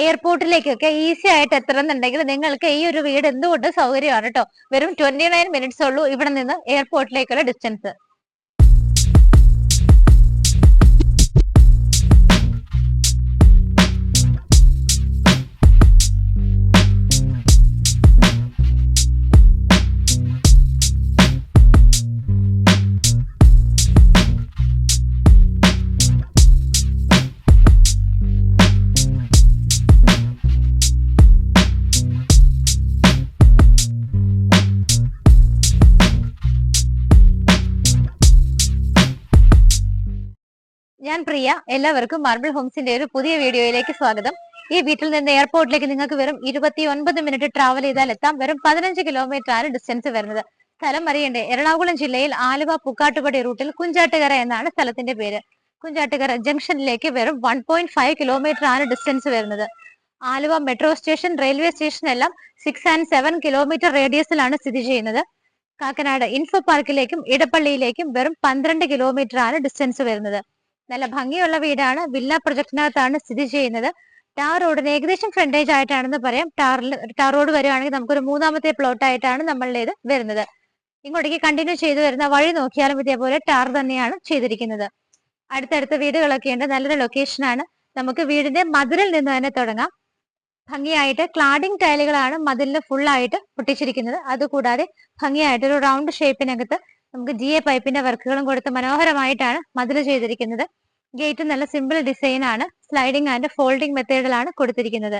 എയർപോർട്ടിലേക്കൊക്കെ easy ആയിട്ട് എത്തണമെന്നുണ്ടെങ്കിൽ നിങ്ങൾക്ക് ഈ ഒരു വീട് എന്തുകൊണ്ട് സൗകര്യമാണ് കേട്ടോ. വെറും 29 മിനിറ്റ്സ് ഉള്ളൂ ഇവിടെ നിന്ന് എയർപോർട്ടിലേക്കുള്ള ഡിസ്റ്റൻസ്. ഞാൻ പ്രിയ, എല്ലാവർക്കും മാർബിൾ ഹോംസിന്റെ ഒരു പുതിയ വീഡിയോയിലേക്ക് സ്വാഗതം. ഈ വീട്ടിൽ നിന്ന് എയർപോർട്ടിലേക്ക് നിങ്ങൾക്ക് വെറും 29 മിനിറ്റ് ട്രാവൽ ചെയ്താൽ എത്താം. വെറും 15 കിലോമീറ്റർ ആണ് ഡിസ്റ്റൻസ് വരുന്നത്. സ്ഥലം അറിയണ്ടേ? എറണാകുളം ജില്ലയിൽ ആലുവ പുക്കാട്ടുപടി റൂട്ടിൽ കുഞ്ചാട്ടുകര എന്നാണ് സ്ഥലത്തിന്റെ പേര്. കുഞ്ചാട്ടുകര ജംഗ്ഷനിലേക്ക് വെറും 1.5 കിലോമീറ്റർ ആണ് ഡിസ്റ്റൻസ് വരുന്നത്. Aluva metro station, railway station എല്ലാം 6 and 7 കിലോമീറ്റർ റേഡിയസിലാണ് സ്ഥിതി ചെയ്യുന്നത്. കാക്കനാട് ഇൻഫോ പാർക്കിലേക്കും ഇടപ്പള്ളിയിലേക്കും വെറും 12 കിലോമീറ്റർ ആണ് ഡിസ്റ്റൻസ് വരുന്നത്. നല്ല ഭംഗിയുള്ള വീടാണ്. വില്ല പ്രൊജക്ടിനകത്താണ് സ്ഥിതി ചെയ്യുന്നത്. ടാർ റോഡിന് ഏകദേശം ഫ്രണ്ടേജ് ആയിട്ടാണെന്ന് പറയാം. ടാർ റോഡ് വരുവാണെങ്കിൽ നമുക്കൊരു മൂന്നാമത്തെ പ്ലോട്ട് ആയിട്ടാണ് നമ്മളുടേത് വരുന്നത്. ഇങ്ങോട്ടേക്ക് കണ്ടിന്യൂ ചെയ്തു വരുന്ന വഴി നോക്കിയാലും ഇതേപോലെ ടാർ തന്നെയാണ് ചെയ്തിരിക്കുന്നത്. അടുത്തടുത്ത വീടുകളൊക്കെ ഉണ്ട്. നല്ലൊരു ലൊക്കേഷനാണ്. നമുക്ക് വീടിന്റെ മതിലിൽ നിന്ന് തന്നെ തുടങ്ങാം. ഭംഗിയായിട്ട് ക്ലാഡിംഗ് ടൈലുകളാണ് മതിലിന് ഫുള്ളായിട്ട് പൊട്ടിച്ചിരിക്കുന്നത്. അതുകൂടാതെ ഭംഗിയായിട്ട് ഒരു റൗണ്ട് ഷേപ്പിനകത്ത് നമുക്ക് GA പൈപ്പിന്റെ വർക്കുകളും കൊടുത്ത് മനോഹരമായിട്ടാണ് മതിൽ ചെയ്തിരിക്കുന്നത്. ഗേറ്റ് നല്ല സിമ്പിൾ ഡിസൈൻ ആണ്. സ്ലൈഡിംഗ് ആൻഡ് ഫോൾഡിംഗ് മെത്തേഡിലാണ് കൊടുത്തിരിക്കുന്നത്.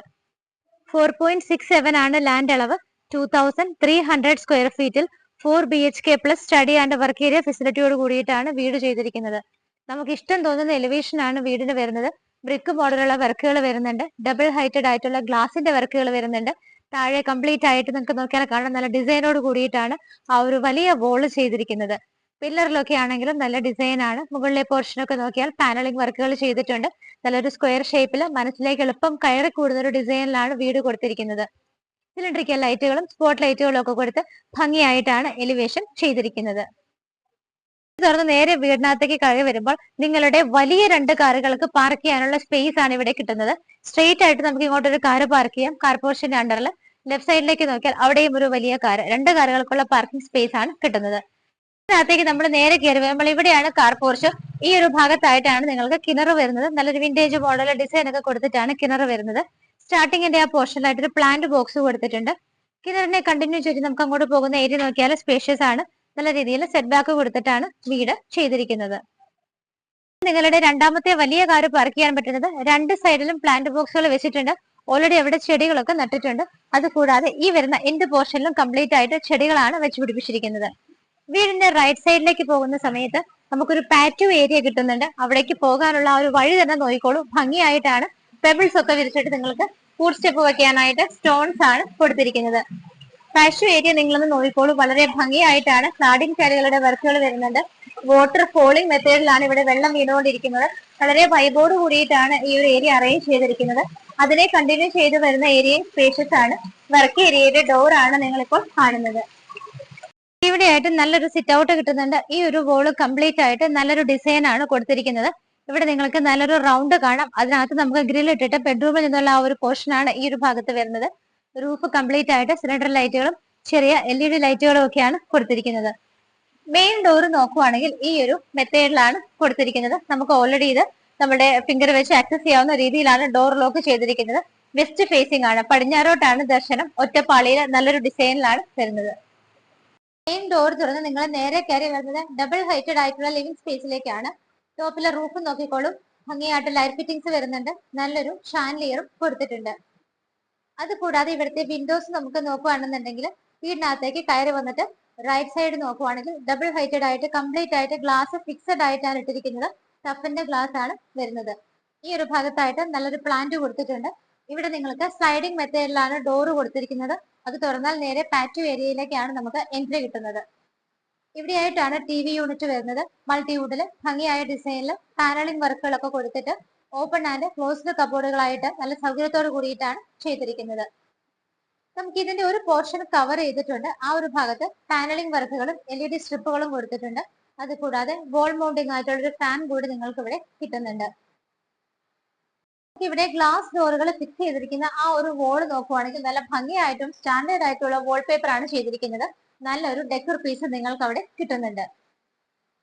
4.67 ആണ് ലാൻഡ് അളവ്. 2300 സ്ക്വയർ ഫീറ്റിൽ 4 BHK plus study and work area ഫെസിലിറ്റിയോട് കൂടിയിട്ടാണ് വീട് ചെയ്തിരിക്കുന്നത്. നമുക്ക് ഇഷ്ടം തോന്നുന്ന എലിവേഷൻ ആണ് വീടിന് വരുന്നത്. ബ്രിക്ക് മോഡലുള്ള വർക്കുകൾ വരുന്നുണ്ട്. ഡബിൾ ഹൈറ്റഡ് ആയിട്ടുള്ള ഗ്ലാസിന്റെ വർക്കുകൾ വരുന്നുണ്ട്. താഴെ കംപ്ലീറ്റ് ആയിട്ട് നിങ്ങൾക്ക് നോക്കിയാൽ കാണാൻ നല്ല ഡിസൈനോട് കൂടിയിട്ടാണ് ആ ഒരു വലിയ വോള് ചെയ്തിരിക്കുന്നത്. പില്ലറിലൊക്കെ ആണെങ്കിലും നല്ല ഡിസൈൻ ആണ്. മുകളിലെ പോർഷനൊക്കെ നോക്കിയാൽ പാനലിംഗ് വർക്കുകൾ ചെയ്തിട്ടുണ്ട്. നല്ലൊരു സ്ക്വയർ ഷേപ്പിൽ മനസ്സിലേക്ക് എളുപ്പം കയറി കൂടുന്ന ഒരു ഡിസൈനിലാണ് വീട് കൊടുത്തിരിക്കുന്നത്. സിലിണ്ടറിക്കൽ ലൈറ്റുകളും സ്പോട്ട് ലൈറ്റുകളും ഒക്കെ കൊടുത്ത് ഭംഗിയായിട്ടാണ് എലിവേഷൻ ചെയ്തിരിക്കുന്നത്. തുറന്ന് നേരെ വീടിനകത്തേക്ക് കയറി വരുമ്പോൾ നിങ്ങളുടെ വലിയ 2 കാറുകൾക്ക് പാർക്ക് ചെയ്യാനുള്ള സ്പേസ് ആണ് ഇവിടെ കിട്ടുന്നത്. സ്ട്രെയിറ്റ് ആയിട്ട് നമുക്ക് ഇങ്ങോട്ട് ഒരു കാർ പാർക്ക് ചെയ്യാം. കാർ പോർഷന്റെ അണ്ടറിൽ ലെഫ്റ്റ് സൈഡിലേക്ക് നോക്കിയാൽ അവിടെയും ഒരു വലിയ കാർ, 2 കാറുകൾക്കുള്ള പാർക്കിംഗ് സ്പേസ് ആണ് കിട്ടുന്നത്. ഇതിനകത്തേക്ക് നമ്മൾ നേരെ കയറി വരുമ്പോൾ ഇവിടെയാണ് കാർ പോർച്ച്. ഈ ഒരു ഭാഗത്തായിട്ടാണ് നിങ്ങൾക്ക് കിണർ വരുന്നത്. നല്ലൊരു വിന്റേജ് മോഡൽ ഡിസൈൻ ഒക്കെ കൊടുത്തിട്ടാണ് കിണർ വരുന്നത്. സ്റ്റാർട്ടിങ്ങിന്റെ ആ പോർഷനിലായിട്ട് ഒരു പ്ലാന്റ് ബോക്സ് കൊടുത്തിട്ടുണ്ട്. കിണറിനെ കണ്ടിന്യൂ ചെയ്ത് നമുക്ക് അങ്ങോട്ട് പോകുന്ന ഏരിയ നോക്കിയാൽ സ്പേഷ്യസ് ആണ്. നല്ല രീതിയിൽ സെറ്റ് ബാക്ക് കൊടുത്തിട്ടാണ് വീട് ചെയ്തിരിക്കുന്നത്. നിങ്ങളുടെ രണ്ടാമത്തെ വലിയ കാർ പാർക്ക് ചെയ്യാൻ പറ്റുന്നത് 2 സൈഡിലും പ്ലാന്റ് ബോക്സുകൾ വെച്ചിട്ടുണ്ട്. ഓൾറെഡി അവിടെ ചെടികളൊക്കെ നട്ടിട്ടുണ്ട്. അതുകൂടാതെ ഈ വരുന്ന എൻഡ് പോർഷനിലും കംപ്ലീറ്റ് ആയിട്ട് ചെടികളാണ് വെച്ച് പിടിപ്പിച്ചിരിക്കുന്നത്. വീടിന്റെ റൈറ്റ് സൈഡിലേക്ക് പോകുന്ന സമയത്ത് നമുക്കൊരു പാറ്റോ ഏരിയ കിട്ടുന്നുണ്ട്. അവിടേക്ക് പോകാനുള്ള ആ ഒരു വഴി തന്നെ നോക്കിക്കോളൂ. ഭംഗിയായിട്ടാണ് പെബിൾസ് ഒക്കെ വിരിച്ചിട്ട് നിങ്ങൾക്ക് ഫുഡ് സ്റ്റെപ്പ് വെക്കാനായിട്ട് സ്റ്റോൺസ് ആണ് കൊടുത്തിരിക്കുന്നത്. പാറ്റോ ഏരിയ നിങ്ങളൊന്ന് നോക്കിക്കോളൂ. വളരെ ഭംഗിയായിട്ടാണ് ക്ലാഡിംഗ് ടൈലുകളുടെ വർക്കുകൾ വരുന്നുണ്ട്. വാട്ടർ ഫോളിംഗ് മെത്തേഡിലാണ് ഇവിടെ വെള്ളം വീണുകൊണ്ടിരിക്കുന്നത്. വളരെ വൈബോട് കൂടിയിട്ടാണ് ഈ ഒരു ഏരിയ അറേഞ്ച് ചെയ്തിരിക്കുന്നത്. അതിനെ കണ്ടിന്യൂ ചെയ്ത് വരുന്ന ഏരിയയും സ്പേഷ്യസ് ആണ്. വർക്ക് ഏരിയയുടെ ഡോർ ആണ് നിങ്ങളിപ്പോൾ കാണുന്നത്. ഇവിടെയായിട്ട് നല്ലൊരു സിറ്റ് ഔട്ട് കിട്ടുന്നുണ്ട്. ഈ ഒരു വോള് കംപ്ലീറ്റ് ആയിട്ട് നല്ലൊരു ഡിസൈൻ ആണ് കൊടുത്തിരിക്കുന്നത്. ഇവിടെ നിങ്ങൾക്ക് നല്ലൊരു റൗണ്ട് കാണാം. അതിനകത്ത് നമുക്ക് ഗ്രിൽ ഇട്ടിട്ട് ബെഡ്റൂമിൽ നിന്നുള്ള ആ ഒരു പോർഷൻ ആണ് ഈ ഒരു ഭാഗത്ത് വരുന്നത്. റൂഫ് കംപ്ലീറ്റ് ആയിട്ട് സിലിണ്ടർ ലൈറ്റുകളും ചെറിയ LED ലൈറ്റുകളും ഒക്കെയാണ് കൊടുത്തിരിക്കുന്നത്. മെയിൻ ഡോർ നോക്കുവാണെങ്കിൽ ഈ ഒരു മെത്തേഡിലാണ് കൊടുത്തിരിക്കുന്നത്. നമുക്ക് ഓൾറെഡി ഇത് നമ്മുടെ ഫിംഗർ വെച്ച് ആക്സസ് ചെയ്യാവുന്ന രീതിയിലാണ് ഡോർ ലോക്ക് ചെയ്തിരിക്കുന്നത്. വെസ്റ്റ് ഫേസിംഗ് ആണ്. പടിഞ്ഞാറോട്ടാണ് ദർശനം. ഒറ്റപ്പാളിയിൽ നല്ലൊരു ഡിസൈനിലാണ് വരുന്നത്. മെയിൻ ഡോർ തുറന്ന് നിങ്ങൾ നേരെ കയറി വരുന്നത് ഡബിൾ ഹൈറ്റഡ് ആയിട്ടുള്ള ലിവിംഗ് സ്പേസിലേക്കാണ്. ടോപ്പിലെ റൂഫ് നോക്കിക്കോളും. ഭംഗിയായിട്ട് ലൈറ്റ് ഫിറ്റിംഗ്സ് വരുന്നുണ്ട്. നല്ലൊരു ഷാൻലിയറും കൊടുത്തിട്ടുണ്ട്. അതുകൂടാതെ ഇവിടുത്തെ വിൻഡോസ് നമുക്ക് നോക്കുകയാണെന്നുണ്ടെങ്കിൽ വീടിനകത്തേക്ക് കയറി വന്നിട്ട് റൈറ്റ് സൈഡ് നോക്കുവാണെങ്കിൽ ഡബിൾ ഹൈറ്റഡ് ആയിട്ട് കംപ്ലീറ്റ് ആയിട്ട് ഗ്ലാസ് ഫിക്സഡ് ആയിട്ടാണ് ഇട്ടിരിക്കുന്നത്. ടഫിന്റെ ഗ്ലാസ് ആണ് വരുന്നത്. ഈ ഒരു ഭാഗത്തായിട്ട് നല്ലൊരു പ്ലാന്റ് കൊടുത്തിട്ടുണ്ട്. ഇവിടെ നിങ്ങൾക്ക് സ്ലൈഡിംഗ് മെത്തേഡിലാണ് ഡോറ് കൊടുത്തിരിക്കുന്നത്. അത് തുറന്നാൽ നേരെ പാറ്റോ ഏരിയയിലേക്കാണ് നമുക്ക് എൻട്രി കിട്ടുന്നത്. ഇവിടെയായിട്ടാണ് TV യൂണിറ്റ് വരുന്നത്. മൾട്ടിവുഡിൽ ഭംഗിയായ ഡിസൈനിൽ പാനലിംഗ് വർക്കുകളൊക്കെ കൊടുത്തിട്ട് ഓപ്പൺ ആൻഡ് ക്ലോസ്ഡ് കബോർഡുകളായിട്ട് നല്ല സൗകര്യത്തോട് കൂടിയിട്ടാണ് ചെയ്തിരിക്കുന്നത്. നമുക്ക് ഇതിന്റെ ഒരു പോർഷൻ കവർ ചെയ്തിട്ടുണ്ട്. ആ ഒരു ഭാഗത്ത് പാനലിംഗ് വർക്കുകളും LED സ്ട്രിപ്പുകളും കൊടുത്തിട്ടുണ്ട്. അതുകൂടാതെ വോൾ മൗണ്ടിംഗ് ആയിട്ടുള്ള ഒരു ഫാൻ കൂടി നിങ്ങൾക്ക് ഇവിടെ കിട്ടുന്നുണ്ട്. ഇവിടെ ഗ്ലാസ് ഡോറുകൾ ഫിക്സ് ചെയ്തിരിക്കുന്ന ആ ഒരു വോൾ നോക്കുവാണെങ്കിൽ നല്ല ഭംഗിയായിട്ടും സ്റ്റാൻഡേർഡ് ആയിട്ടുള്ള വാൾപേപ്പർ ആണ് ചെയ്തിരിക്കുന്നത്. നല്ലൊരു ഡെക്കർ പീസ് നിങ്ങൾക്ക് അവിടെ കിട്ടുന്നുണ്ട്.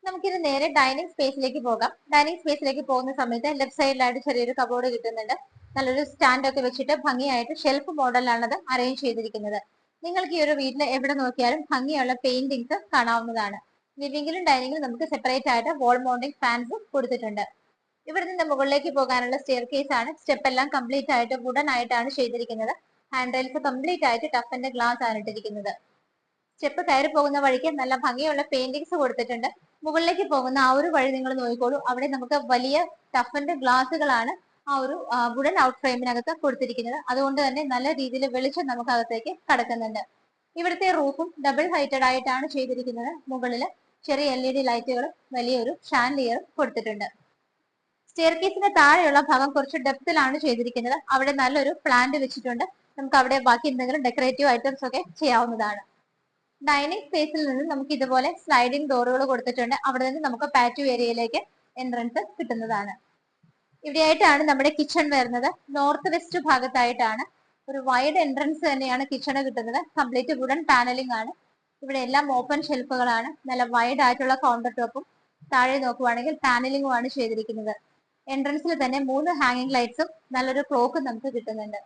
നമുക്കിത് നേരെ ഡൈനിങ് സ്പേസിലേക്ക് പോകാം. ഡൈനിങ് സ്പേസിലേക്ക് പോകുന്ന സമയത്ത് ലെഫ്റ്റ് സൈഡിലായിട്ട് ചെറിയൊരു കബോർഡ് കിട്ടുന്നുണ്ട്. നല്ലൊരു സ്റ്റാൻഡ് ഒക്കെ വെച്ചിട്ട് ഭംഗിയായിട്ട് ഷെൽഫ് മോഡലാണ് അത് അറേഞ്ച് ചെയ്തിരിക്കുന്നത്. നിങ്ങൾക്ക് ഈ ഒരു വീട്ടിൽ എവിടെ നോക്കിയാലും ഭംഗിയുള്ള പെയിന്റിങ്സ് കാണാവുന്നതാണ്. ലിവിംഗിലും ഡൈനിങ്ങിലും നമുക്ക് സെപ്പറേറ്റ് ആയിട്ട് വാൾ മൗണ്ടിങ് ഫാൻസും കൊടുത്തിട്ടുണ്ട്. ഇവിടെ നിന്ന് മുകളിലേക്ക് പോകാനുള്ള സ്റ്റെയർ കേസ് ആണ്. സ്റ്റെപ്പ് എല്ലാം കംപ്ലീറ്റ് ആയിട്ട് വുഡൻ ആയിട്ടാണ് ചെയ്തിരിക്കുന്നത്. ഹാൻഡ് റെയിൽസ് കംപ്ലീറ്റ് ആയിട്ട് ടഫിന്റെ ഗ്ലാസ് ആണ് ഇട്ടിരിക്കുന്നത്. സ്റ്റെപ്പ് കയറി പോകുന്ന വഴിക്ക് നല്ല ഭംഗിയുള്ള പെയിന്റിങ്സ് കൊടുത്തിട്ടുണ്ട്. മുകളിലേക്ക് പോകുന്ന ആ ഒരു വഴി നിങ്ങൾ നോക്കിക്കോളൂ. അവിടെ നമുക്ക് വലിയ ടഫിന്റെ ഗ്ലാസുകളാണ് ആ ഒരു വുഡൻ ഔട്ട് ഫ്രെയിമിനകത്ത് കൊടുത്തിരിക്കുന്നത്. അതുകൊണ്ട് തന്നെ നല്ല രീതിയിൽ വെളിച്ചം നമുക്ക് അകത്തേക്ക് കടക്കുന്നുണ്ട്. ഇവിടുത്തെ റൂഫും ഡബിൾ ഹൈറ്റഡ് ആയിട്ടാണ് ചെയ്തിരിക്കുന്നത്. മുകളിൽ ചെറിയ LED ലൈറ്റുകളും വലിയൊരു ഷാൻഡിയറും കൊടുത്തിട്ടുണ്ട്. സ്റ്റെയർ കേസിന്റെ താഴെയുള്ള ഭാഗം കുറച്ച് ഡെപ്തിലാണ് ചെയ്തിരിക്കുന്നത്. അവിടെ നല്ലൊരു പ്ലാന്റ് വെച്ചിട്ടുണ്ട്. നമുക്ക് അവിടെ ബാക്കി എന്തെങ്കിലും ഡെക്കറേറ്റീവ് ഐറ്റംസ് ഒക്കെ ചെയ്യാവുന്നതാണ്. ഡൈനിങ് സ്പേസിൽ നിന്ന് നമുക്ക് ഇതുപോലെ സ്ലൈഡിംഗ് ഡോറുകൾ കൊടുത്തിട്ടുണ്ട്. അവിടെ നിന്ന് നമുക്ക് പാറ്റോ ഏരിയയിലേക്ക് എൻട്രൻസ് കിട്ടുന്നതാണ്. ഇവിടെയായിട്ടാണ് നമ്മുടെ കിച്ചൺ വരുന്നത്. നോർത്ത് വെസ്റ്റ് ഭാഗത്തായിട്ടാണ്. ഒരു വൈഡ് എൻട്രൻസ് തന്നെയാണ് കിച്ചണ് കിട്ടുന്നത്. കംപ്ലീറ്റ് വുഡൻ പാനലിംഗ് ആണ്. ഇവിടെ എല്ലാം ഓപ്പൺ ഷെൽഫുകളാണ്. നല്ല വൈഡ് ആയിട്ടുള്ള കൗണ്ടർ ടോപ്പും താഴെ നോക്കുവാണെങ്കിൽ പാനലിംഗും ആണ് ചെയ്തിരിക്കുന്നത്. എൻട്രൻസിൽ തന്നെ 3 ഹാങ്ങിങ് ലൈറ്റ്സും നല്ലൊരു ക്ലോക്കും നമുക്ക് കിട്ടുന്നുണ്ട്.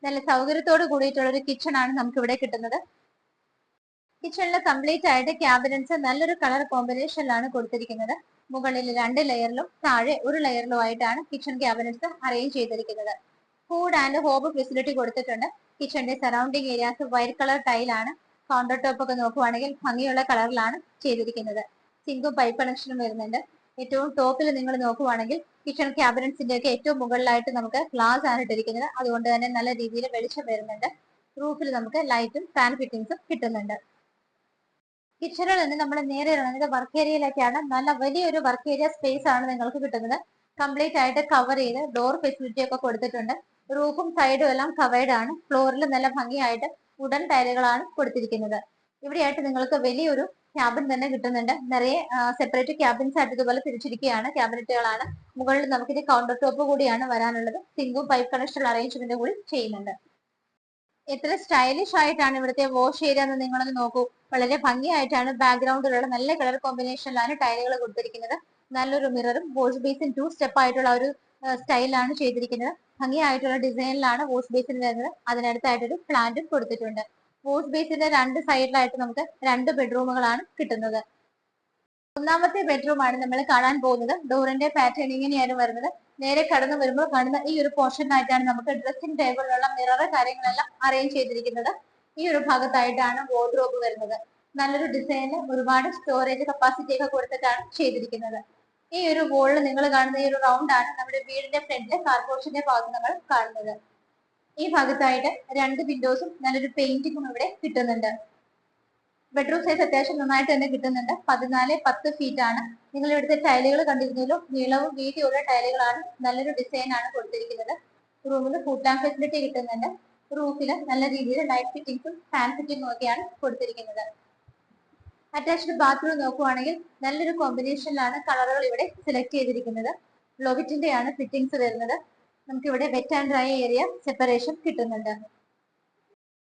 നല്ല സൗകര്യത്തോട് കൂടിയിട്ടുള്ള ഒരു കിച്ചൺ ആണ് നമുക്ക് ഇവിടെ കിട്ടുന്നത്. കിച്ചണിൽ കംപ്ലീറ്റ് ആയിട്ട് ക്യാബിനറ്റ്സ് നല്ലൊരു കളർ കോമ്പിനേഷനിലാണ് കൊടുത്തിരിക്കുന്നത്. മുകളിൽ 2 ലെയറിലും താഴെ 1 ലെയറിലും ആയിട്ടാണ് കിച്ചൺ ക്യാബിനറ്റ്സ് അറേഞ്ച് ചെയ്തിരിക്കുന്നത്. ഫുഡ് ആൻഡ് ഹോബ് ഫെസിലിറ്റി കൊടുത്തിട്ടുണ്ട്. കിച്ചണിന്റെ സറൗണ്ടിങ് ഏരിയാസ് വൈറ്റ് കളർ ടൈലാണ്. കൗണ്ടർ ടോപ്പ് ഒക്കെ നോക്കുവാണെങ്കിൽ ഭംഗിയുള്ള കളറിലാണ് ചെയ്തിരിക്കുന്നത്. സിങ്കും പൈപ്പ് കണക്ഷനും വരുന്നുണ്ട്. ഏറ്റവും ടോപ്പിൽ നിങ്ങൾ നോക്കുവാണെങ്കിൽ കിച്ചൺ ക്യാബിനറ്റ്സിന്റെ ഒക്കെ ഏറ്റവും മുകളിലായിട്ട് നമുക്ക് ഗ്ലാസ് ആണ് ഇട്ടിരിക്കുന്നത്. അതുകൊണ്ട് തന്നെ നല്ല രീതിയിൽ വെളിച്ചം വരുന്നുണ്ട്. റൂഫിൽ നമുക്ക് ലൈറ്റും ഫാൻ ഫിറ്റിംഗ്സും കിട്ടുന്നുണ്ട്. കിച്ചണിൽ നിന്ന് നമ്മൾ നേരെ ഇറങ്ങുന്നത് വർക്ക് ഏരിയയിലേക്കാണ്. നല്ല വലിയൊരു വർക്ക് ഏരിയ സ്പേസ് ആണ് നിങ്ങൾക്ക് കിട്ടുന്നത്. കംപ്ലീറ്റ് ആയിട്ട് കവർ ചെയ്ത് ഡോർ ഫെസിലിറ്റി ഒക്കെ കൊടുത്തിട്ടുണ്ട്. റൂഫും സൈഡും എല്ലാം കവേർഡ് ആണ്. ഫ്ലോറിൽ നല്ല ഭംഗിയായിട്ട് വുഡൻ ടൈലുകളാണ് കൊടുത്തിരിക്കുന്നത്. ഇവിടെയായിട്ട് നിങ്ങൾക്ക് വലിയൊരു ക്യാബിൻ തന്നെ കിട്ടുന്നുണ്ട്. നിറയെ സെപ്പറേറ്റ് ക്യാബിൻസ് ആയിട്ട് ഇതുപോലെ തിരിച്ചിരിക്കുകയാണ്. ക്യാബിനറ്റുകളാണ്. മുകളിൽ നമുക്കിത് കൗണ്ടർ ടോപ്പ് കൂടിയാണ് വരാനുള്ളത്. സിങ്കും പൈപ്പ് കണക്ഷൻ അറേഞ്ച്മെന്റ് കൂടി ചെയ്യുന്നുണ്ട്. എത്ര സ്റ്റൈലിഷ് ആയിട്ടാണ് ഇവിടുത്തെ വാഷ് ഏരിയ എന്ന് നിങ്ങളൊന്ന് നോക്കൂ. വളരെ ഭംഗിയായിട്ടാണ് ബാക്ക്ഗ്രൗണ്ടിലുള്ള നല്ല കളർ കോമ്പിനേഷനിലാണ് ടൈലുകൾ കൊടുത്തിരിക്കുന്നത്. നല്ലൊരു മിററും വാഷ് ബേസിൻ 2 സ്റ്റെപ്പ് ആയിട്ടുള്ള ഒരു സ്റ്റൈലാണ് ചെയ്തിരിക്കുന്നത്. ഭംഗിയായിട്ടുള്ള ഡിസൈനിലാണ് വാഷ് ബേസിൻ വരുന്നത്. അതിനടുത്തായിട്ടൊരു പ്ലാന്റും കൊടുത്തിട്ടുണ്ട്. വാഷ് ബേസിന്റെ 2 സൈഡിലായിട്ട് നമുക്ക് 2 ബെഡ്റൂമുകളാണ് കിട്ടുന്നത്. ഒന്നാമത്തെ ബെഡ്റൂം ആണ് നമ്മൾ കാണാൻ പോകുന്നത്. ഡോറിന്റെ പാറ്റേൺ ഇങ്ങനെയാണ് വരുന്നത്. നേരെ കടന്നു വരുമ്പോൾ കാണുന്ന ഈ ഒരു പോർഷനായിട്ടാണ് നമുക്ക് ഡ്രസ്സിംഗ് ടേബിളിലുള്ള മിറർ കാര്യങ്ങളെല്ലാം അറേഞ്ച് ചെയ്തിരിക്കുന്നത്. ഈ ഒരു ഭാഗത്തായിട്ടാണ് വാർഡ്രോബ് വരുന്നത്. നല്ലൊരു ഡിസൈന് ഒരുപാട് സ്റ്റോറേജ് കപ്പാസിറ്റി ഒക്കെ കൊടുത്തിട്ടാണ് ചെയ്തിരിക്കുന്നത്. ഈ ഒരു വോളിൽ നിങ്ങൾ കാണുന്ന ഈ ഒരു റൗണ്ട് ആണ് നമ്മുടെ വീടിന്റെ ഫ്രണ്ടിലെ കാർപോർച്ചിന്റെ ഭാഗം നമ്മൾ കാണുന്നത്. ഈ ഭാഗത്തായിട്ട് 2 വിൻഡോസും നല്ലൊരു പെയിന്റിങ്ങും ഇവിടെ കിട്ടുന്നുണ്ട്. ബെഡ്റൂം സൈസ് അത്യാവശ്യം നന്നായിട്ട് തന്നെ കിട്ടുന്നുണ്ട്. 14-10 ഫീറ്റ് ആണ്. നിങ്ങൾ ഇവിടുത്തെ ടൈലുകൾ കണ്ടിരുന്നല്ലോ. നീളവും വീതിയുള്ള ടൈലുകളാണ്. നല്ലൊരു ഡിസൈൻ ആണ് കൊടുത്തിരിക്കുന്നത്. റൂമിൽ ഫുഡ് ലാമ്പ് ഫെസിലിറ്റി കിട്ടുന്നുണ്ട്. റൂഫിൽ നല്ല രീതിയിൽ ലൈറ്റ് ഫിറ്റിംഗ്സും ഫാൻ ഫിറ്റിംഗും ഒക്കെയാണ് കൊടുത്തിരിക്കുന്നത്. അറ്റാച്ച്ഡ് ബാത്റൂം നോക്കുവാണെങ്കിൽ നല്ലൊരു കോമ്പിനേഷനിലാണ് കളറുകൾ ഇവിടെ സെലക്ട് ചെയ്തിരിക്കുന്നത്. ലോവിറ്റിന്റെ ആണ് ഫിറ്റിംഗ്സ് വരുന്നത്. നമുക്ക് ഇവിടെ wet and dry area separation കിട്ടുന്നുണ്ട്.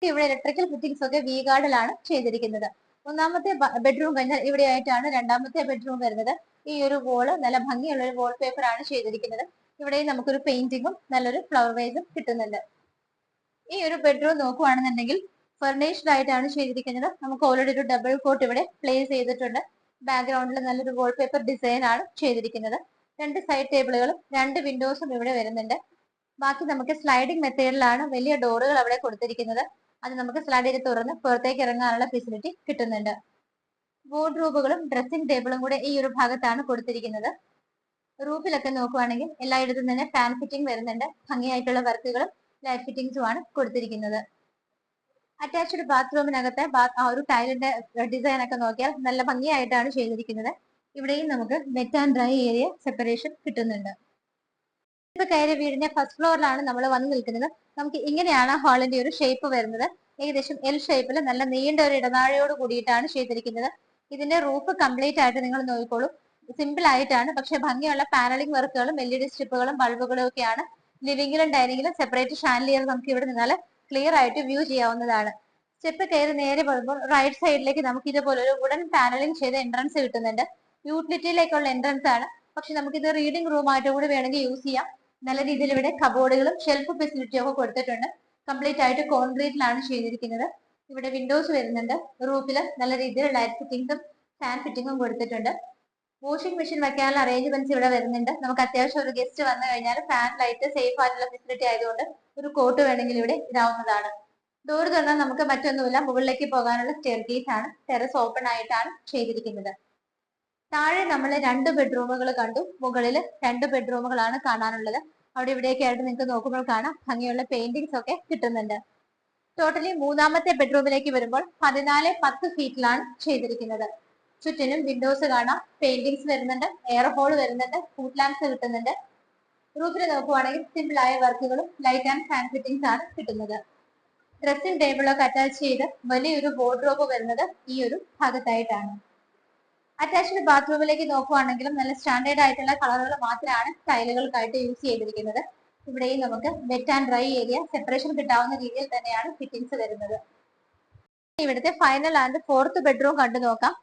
ഇവിടെ ഇലക്ട്രിക്കൽ ഫിറ്റിംഗ്സ് ഒക്കെ വി ഗാർഡിലാണ് ചെയ്തിരിക്കുന്നത്. ഒന്നാമത്തെ ബെഡ്റൂം കഴിഞ്ഞാൽ ഇവിടെ ആയിട്ടാണ് രണ്ടാമത്തെ ബെഡ്റൂം വരുന്നത്. ഈ ഒരു വോള് നല്ല ഭംഗിയുള്ള ഒരു വാൾ പേപ്പർ ആണ് ചെയ്തിരിക്കുന്നത്. ഇവിടെ നമുക്കൊരു പെയിന്റിങ്ങും നല്ലൊരു ഫ്ലവർ വേസും കിട്ടുന്നുണ്ട്. ഈ ഒരു ബെഡ്റൂം നോക്കുവാണെന്നുണ്ടെങ്കിൽ ഫർണിഷ്ഡ് ആയിട്ടാണ് ചെയ്തിരിക്കുന്നത്. നമുക്ക് ഓൾറെഡി ഒരു ഡബിൾ കോട്ട് ഇവിടെ പ്ലേസ് ചെയ്തിട്ടുണ്ട്. ബാക്ക്ഗ്രൗണ്ടിൽ നല്ലൊരു വാൾ പേപ്പർ ഡിസൈൻ ആണ് ചെയ്തിരിക്കുന്നത്. 2 സൈഡ് ടേബിളുകളും 2 വിൻഡോസും ഇവിടെ വരുന്നുണ്ട്. ബാക്കി നമുക്ക് സ്ലൈഡിംഗ് മെത്തേഡിലാണ് വലിയ ഡോറുകൾ അവിടെ കൊടുത്തിരിക്കുന്നത്. അത് നമുക്ക് സ്ലൈഡ് ചെയ്ത് തുറന്ന് പുറത്തേക്ക് ഇറങ്ങാനുള്ള ഫെസിലിറ്റി കിട്ടുന്നുണ്ട്. വാർഡ്രോബുകളും ഡ്രസ്സിംഗ് ടേബിളും കൂടെ ഈ ഒരു ഭാഗത്താണ് കൊടുത്തിരിക്കുന്നത്. റൂഫിലൊക്കെ നോക്കുവാണെങ്കിൽ എല്ലായിടത്തും തന്നെ ഫാൻ ഫിറ്റിംഗ് വരുന്നുണ്ട്. ഭംഗിയായിട്ടുള്ള വർക്കുകളും ലൈറ്റ് ഫിറ്റിംഗ്സും ആണ് കൊടുത്തിരിക്കുന്നത്. അറ്റാച്ച്ഡ് ബാത്റൂമിനകത്തെ ആ ഒരു ടൈലിന്റെ ഡിസൈൻ ഒക്കെ നോക്കിയാൽ നല്ല ഭംഗിയായിട്ടാണ് ചെയ്തിരിക്കുന്നത്. ഇവിടെയും നമുക്ക് wet and dry area separation കിട്ടുന്നുണ്ട്. ഇപ്പൊ കയറിയ വീടിന്റെ ഫസ്റ്റ് ഫ്ലോറിലാണ് നമ്മൾ വന്ന് നിൽക്കുന്നത്. നമുക്ക് ഇങ്ങനെയാണ് ഹാളിന്റെ ഒരു ഷേപ്പ് വരുന്നത്. ഏകദേശം എൽ ഷേപ്പിൽ നല്ല നീണ്ട ഒരു ഇടനാഴിയോട് കൂടിയിട്ടാണ് ചെയ്തിരിക്കുന്നത്. ഇതിന്റെ റൂഫ് കംപ്ലീറ്റ് ആയിട്ട് നിങ്ങൾ നോക്കിക്കോളൂ. സിമ്പിൾ ആയിട്ടാണ്, പക്ഷെ ഭംഗിയുള്ള പാനലിംഗ് വർക്കുകളും LED സ്ട്രിപ്പുകളും ബൾബുകളും ഒക്കെയാണ് ലിവിംഗിലും ഡൈനിങ്ങിലും സെപ്പറേറ്റ് ഷാൻലിയർ നമുക്ക് ഇവിടെ നിന്നാൽ ക്ലിയർ ആയിട്ട് വ്യൂ ചെയ്യാവുന്നതാണ്. സ്റ്റെപ്പ് കയറി നേരെ വരുമ്പോൾ റൈറ്റ് സൈഡിലേക്ക് നമുക്ക് ഇതുപോലെ ഒരു വുഡൻ പാനലിംഗ് ചെയ്ത എൻട്രൻസ് കിട്ടുന്നുണ്ട്. യൂട്ടിലിറ്റിയിലേക്കുള്ള എൻട്രൻസ് ആണ്, പക്ഷെ നമുക്കിത് റീഡിംഗ് റൂം ആയിട്ട് കൂടി വേണമെങ്കിൽ യൂസ് ചെയ്യാം. നല്ല രീതിയിൽ ഇവിടെ കബോർഡുകളും ഷെൽഫ് ഫെസിലിറ്റിയും ഒക്കെ കൊടുത്തിട്ടുണ്ട്. കംപ്ലീറ്റ് ആയിട്ട് കോൺക്രീറ്റിലാണ് ചെയ്തിരിക്കുന്നത്. ഇവിടെ വിൻഡോസ് വരുന്നുണ്ട്. റൂഫിൽ നല്ല രീതിയിൽ ലൈറ്റ് ഫിറ്റിംഗ്സും ഫാൻ ഫിറ്റിംഗും കൊടുത്തിട്ടുണ്ട്. വാഷിംഗ് മെഷീൻ വെക്കാനുള്ള അറേഞ്ച്മെന്റ്സ് ഇവിടെ വരുന്നുണ്ട്. നമുക്ക് അത്യാവശ്യം ഒരു ഗസ്റ്റ് വന്നു കഴിഞ്ഞാൽ ഫാൻ ലൈറ്റ് സേഫ് ആയിട്ടുള്ള ഫെസിലിറ്റി ആയതുകൊണ്ട് ഒരു കോട്ട് വേണമെങ്കിൽ ഇവിടെ ഇടാവുന്നതാണ്. ഡോർ തുറന്നാൽ നമുക്ക് മറ്റൊന്നുമില്ല, മുകളിലേക്ക് പോകാനുള്ള സ്റ്റെയർ കേസ് ആണ്. ടെറസ് ഓപ്പൺ ആയിട്ടാണ് ചെയ്തിരിക്കുന്നത്. താഴെ നമ്മൾ 2 ബെഡ്റൂമുകൾ കണ്ടു, മുകളിൽ 2 ബെഡ്റൂമുകളാണ് കാണാനുള്ളത്. അവിടെ ഇവിടെയൊക്കെ ആയിട്ട് നിങ്ങൾക്ക് നോക്കുമ്പോൾ കാണാം ഭംഗിയുള്ള പെയിന്റിങ്സ് ഒക്കെ കിട്ടുന്നുണ്ട്. ടോട്ടലി മൂന്നാമത്തെ ബെഡ്റൂമിലേക്ക് വരുമ്പോൾ 14-10 ഫീറ്റിലാണ് ചെയ്തിരിക്കുന്നത്. ചുറ്റിനും വിൻഡോസ് കാണാം, പെയിന്റിങ്സ് വരുന്നുണ്ട്, എയർ ഹോൾ വരുന്നുണ്ട്, ഫുഡ് ലാമ്പ്സ് കിട്ടുന്നുണ്ട്. റൂഫിൽ നോക്കുവാണെങ്കിൽ സിമ്പിൾ ആയ വർക്കുകളും ലൈറ്റ് ആൻഡ് ഫാൻ ഫിറ്റിംഗ്സ് ആണ് കിട്ടുന്നത്. ഡ്രസ്സിംഗ് ടേബിളൊക്കെ അറ്റാച്ച് ചെയ്ത് വലിയൊരു വാർഡ്രോബ് വരുന്നത് ഈ ഒരു ഭാഗത്തായിട്ടാണ്. അറ്റാച്ച്ഡ് ബാത്റൂമിലേക്ക് നോക്കുവാണെങ്കിലും നല്ല സ്റ്റാൻഡേർഡ് ആയിട്ടുള്ള കളറുകൾ മാത്രമാണ് ടൈലുകൾക്കായിട്ട് യൂസ് ചെയ്തിരിക്കുന്നത്. ഇവിടെയും നമുക്ക് wet and dry area separation കിട്ടാവുന്ന രീതിയിൽ തന്നെയാണ് ഫിറ്റിംഗ്സ് വരുന്നത്. ഇവിടുത്തെ ഫൈനൽ ആൻഡ് ഫോർത്ത് ബെഡ്റൂം കണ്ടു നോക്കാം.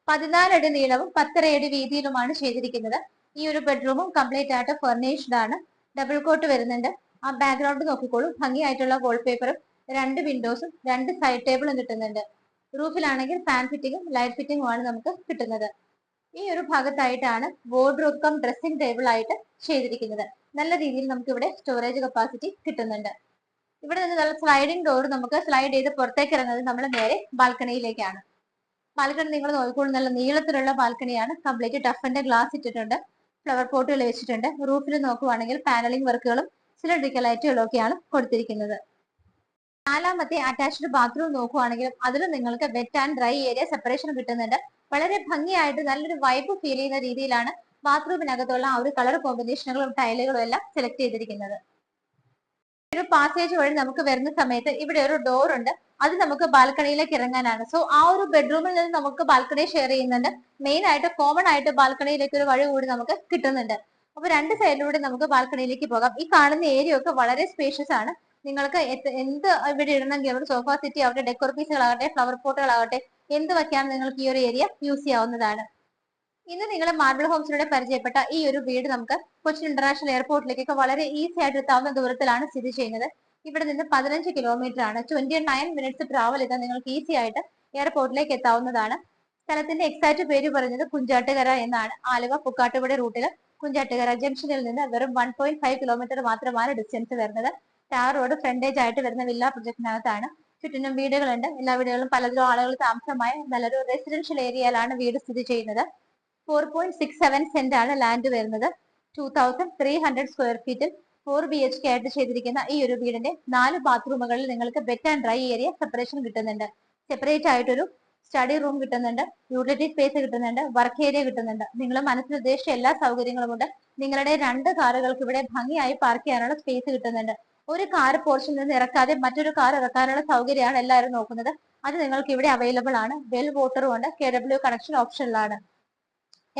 14 അടി നീളവും 10.5 അടി വീതിയിലുമാണ് ചെയ്തിരിക്കുന്നത്. ഈ ഒരു ബെഡ്റൂമും കംപ്ലീറ്റ് ആയിട്ട് ഫർണിഷ്ഡ് ആണ്. ഡബിൾ കോട്ട് വരുന്നുണ്ട്. ആ ബാക്ക്ഗ്രൗണ്ട് നോക്കിക്കോളൂ, ഭംഗിയായിട്ടുള്ള വാൾപേപ്പറും 2 വിൻഡോസും 2 സൈഡ് ടേബിളും കിട്ടുന്നുണ്ട്. റൂഫിലാണെങ്കിൽ ഫാൻ ഫിറ്റിംഗും ലൈറ്റ് ഫിറ്റിംഗും ആണ് നമുക്ക് കിട്ടുന്നത്. ഈ ഒരു ഭാഗത്തായിട്ടാണ് വാർഡ്രോബ് കം ഡ്രസ്സിംഗ് ടേബിൾ ആയിട്ട് ചെയ്തിരിക്കുന്നത്. നല്ല രീതിയിൽ നമുക്ക് ഇവിടെ സ്റ്റോറേജ് കപ്പാസിറ്റി കിട്ടുന്നുണ്ട്. ഇവിടെ നിന്ന് നല്ല സ്ലൈഡിംഗ് ഡോർ നമുക്ക് സ്ലൈഡ് ചെയ്ത് പുറത്തേക്ക് ഇറങ്ങുന്നത് നമ്മൾ നേരെ ബാൽക്കണിയിലേക്കാണ്. ബാൽക്കണി നിങ്ങൾ നോക്കിക്കോളൂ, നല്ല നീളത്തിലുള്ള ബാൽക്കണിയാണ്. കംപ്ലീറ്റ് ടഫിന്റെ ഗ്ലാസ് ഇട്ടിട്ടുണ്ട്, ഫ്ലവർ പോട്ടുകൾ വെച്ചിട്ടുണ്ട്. റൂഫിൽ നോക്കുവാണെങ്കിൽ പാനലിംഗ് വർക്കുകളും സിലിണ്ടറിക്കൽ ലൈറ്റുകളും ഒക്കെയാണ് കൊടുത്തിരിക്കുന്നത്. നാലാമത്തെ അറ്റാച്ച്ഡ് ബാത്റൂം നോക്കുവാണെങ്കിലും അതിലും നിങ്ങൾക്ക് wet and dry area separation കിട്ടുന്നുണ്ട്. വളരെ ഭംഗിയായിട്ട് നല്ലൊരു വൈബ് ഫീൽ ചെയ്യുന്ന രീതിയിലാണ് ബാത്റൂമിനകത്തുള്ള ആ ഒരു കളർ കോമ്പിനേഷനുകളും ടൈലുകളും എല്ലാം സെലക്ട് ചെയ്തിരിക്കുന്നത്. ഒരു പാസേജ് വഴി നമുക്ക് വരുന്ന സമയത്ത് ഇവിടെ ഒരു ഡോർ ഉണ്ട്, അത് നമുക്ക് ബാൽക്കണിയിലേക്ക് ഇറങ്ങാനാണ്. സോ ആ ഒരു ബെഡ്റൂമിൽ നിന്ന് നമുക്ക് ബാൽക്കണി ഷെയർ ചെയ്യുന്നുണ്ട്. മെയിൻ ആയിട്ട് കോമൺ ആയിട്ട് ബാൽക്കണിയിലേക്ക് ഒരു വഴി കൂടി നമുക്ക് കിട്ടുന്നുണ്ട്. അപ്പൊ 2 സൈഡിലൂടെ നമുക്ക് ബാൽക്കണിയിലേക്ക് പോകാം. ഈ കാണുന്ന ഏരിയ ഒക്കെ വളരെ സ്പേഷ്യസ് ആണ്. നിങ്ങൾക്ക് എന്ത് ഇവിടെ ഇടണമെങ്കിൽ അവിടെ സോഫ സെറ്റി ആവട്ടെ, ഡെക്കോർ പീസുകളാകട്ടെ, ഫ്ലവർ പോട്ടുകളാകട്ടെ, എന്ത് വയ്ക്കാൻ നിങ്ങൾക്ക് ഈ ഒരു ഏരിയ യൂസ് ചെയ്യാവുന്നതാണ്. ഇന്ന് നിങ്ങൾ മാർബിൾ ഹോംസിലൂടെ പരിചയപ്പെട്ട ഈ ഒരു വീട് നമുക്ക് കൊച്ചിൻ ഇന്റർനാഷണൽ എയർപോർട്ടിലേക്കൊക്കെ വളരെ ഈസി ആയിട്ട് എത്താവുന്ന ദൂരത്തിലാണ് സ്ഥിതി ചെയ്യുന്നത്. ഇവിടെ നിന്ന് 15 കിലോമീറ്റർ ആണ്. 29 മിനിറ്റ്സ് ട്രാവൽ ചെയ്താൽ നിങ്ങൾക്ക് ഈസി ആയിട്ട് എയർപോർട്ടിലേക്ക് എത്താവുന്നതാണ്. സ്ഥലത്തിന്റെ എക്സാക്ട് പേര് പറഞ്ഞത് കുഞ്ചാട്ടുകര എന്നാണ്. ആലുവ പുക്കാട്ടുപടി റൂട്ടിൽ കുഞ്ചാട്ടുകര ജംഗ്ഷനിൽ നിന്ന് വെറും 1.5 കിലോമീറ്റർ മാത്രമാണ് ഡിസ്റ്റൻസ് വരുന്നത്. ടാർ റോഡ് ഫ്രണ്ടേജ് ആയിട്ട് വരുന്ന വില്ല പ്രൊജക്ടിനകത്താണ്. ചുറ്റിനും വീടുകളുണ്ട്. എല്ലാ വീടുകളും പലതരം ആളുകൾ താമസമായ നല്ലൊരു റെസിഡൻഷ്യൽ ഏരിയയിലാണ് വീട് സ്ഥിതി ചെയ്യുന്നത്. 4.67 സെന്റ് ആണ് ലാൻഡ് വരുന്നത്. 2300 സ്ക്വയർ ഫീറ്റിൽ 4 BHK ആയിട്ട് ചെയ്തിരിക്കുന്ന ഈ ഒരു വീടിന്റെ 4 ബാത്റൂമുകളിൽ നിങ്ങൾക്ക് wet and dry area separation കിട്ടുന്നുണ്ട്. സെപ്പറേറ്റ് ആയിട്ടൊരു സ്റ്റഡി റൂം കിട്ടുന്നുണ്ട്, യൂട്ടിലിറ്റി സ്പേസ് കിട്ടുന്നുണ്ട്, വർക്ക് ഏരിയ കിട്ടുന്നുണ്ട്. നിങ്ങൾ മനസ്സിൽ ഉദ്ദേശിച്ച എല്ലാ സൗകര്യങ്ങളും ഉണ്ട്. നിങ്ങളുടെ 2 കാറുകൾക്ക് ഇവിടെ ഭംഗിയായി പാർക്ക് ചെയ്യാനുള്ള സ്പേസ് കിട്ടുന്നുണ്ട്. ഒരു കാർ പോർഷനിൽ നിന്ന് ഇറക്കാതെ മറ്റൊരു കാർ ഇറക്കാനുള്ള സൗകര്യമാണ് എല്ലാവരും നോക്കുന്നത്. അത് നിങ്ങൾക്ക് ഇവിടെ അവൈലബിൾ ആണ്. വെൽ വാട്ടറും ഉണ്ട്, KW കണക്ഷൻ ഓപ്ഷനിലാണ്.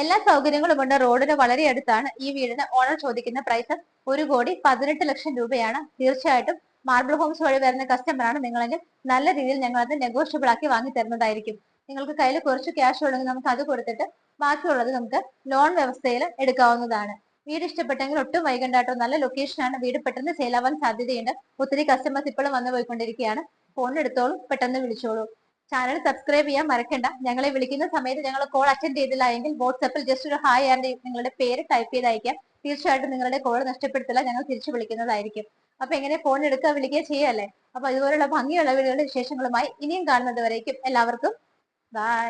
എല്ലാ സൗകര്യങ്ങളും ഉണ്ട്. റോഡിന് വളരെ അടുത്താണ്. ഈ വീടിന് ഓണർ ചോദിക്കുന്ന പ്രൈസ് 1,18,00,000 രൂപയാണ്. തീർച്ചയായിട്ടും മാർബിൾ ഹോംസ് വഴി വരുന്ന കസ്റ്റമർ ആണ് നിങ്ങളെങ്കിൽ നല്ല രീതിയിൽ ഞങ്ങൾ അത് നെഗോഷ്യബിൾ ആക്കി വാങ്ങി തരുന്നതായിരിക്കും. നിങ്ങൾക്ക് കയ്യിൽ കുറച്ച് ക്യാഷ് ഉണ്ടെങ്കിൽ നമുക്ക് അത് കൊടുത്തിട്ട് ബാക്കിയുള്ളത് നമുക്ക് ലോൺ വ്യവസ്ഥയിൽ എടുക്കാവുന്നതാണ്. വീട് ഇഷ്ടപ്പെട്ടെങ്കിൽ ഒട്ടും വൈകണ്ടാട്ടോ. നല്ല ലൊക്കേഷനാണ്. വീട് പെട്ടെന്ന് സെയിലാവാൻ സാധ്യതയുണ്ട്. ഒത്തിരി കസ്റ്റമേഴ്സ് ഇപ്പോഴും വന്നു പോയിക്കൊണ്ടിരിക്കുകയാണ്. ഫോൺ എടുത്തോളൂ, പെട്ടെന്ന് വിളിച്ചോളൂ. ചാനൽ സബ്സ്ക്രൈബ് ചെയ്യാൻ മറക്കണ്ട. ഞങ്ങളെ വിളിക്കുന്ന സമയത്ത് ഞങ്ങൾ കോൾ അറ്റൻഡ് ചെയ്തില്ല എങ്കിൽ വാട്സാപ്പിൽ ജസ്റ്റ് ഒരു ഹായ് ആൻഡ് നിങ്ങളുടെ പേര് ടൈപ്പ് ചെയ്ത് അയക്കാം. തീർച്ചയായിട്ടും നിങ്ങളുടെ കോൾ നഷ്ടപ്പെടുത്തില്ല, ഞങ്ങൾ തിരിച്ചു വിളിക്കുന്നതായിരിക്കും. അപ്പൊ എങ്ങനെ ഫോൺ എടുക്കുക വിളിക്കുക ചെയ്യല്ലേ. അപ്പൊ ഇതുപോലുള്ള ഭംഗിയുള്ള വീടുകളുടെ വിശേഷങ്ങളുമായി ഇനിയും കാണുന്നത് വരേക്കും എല്ലാവർക്കും ബൈ.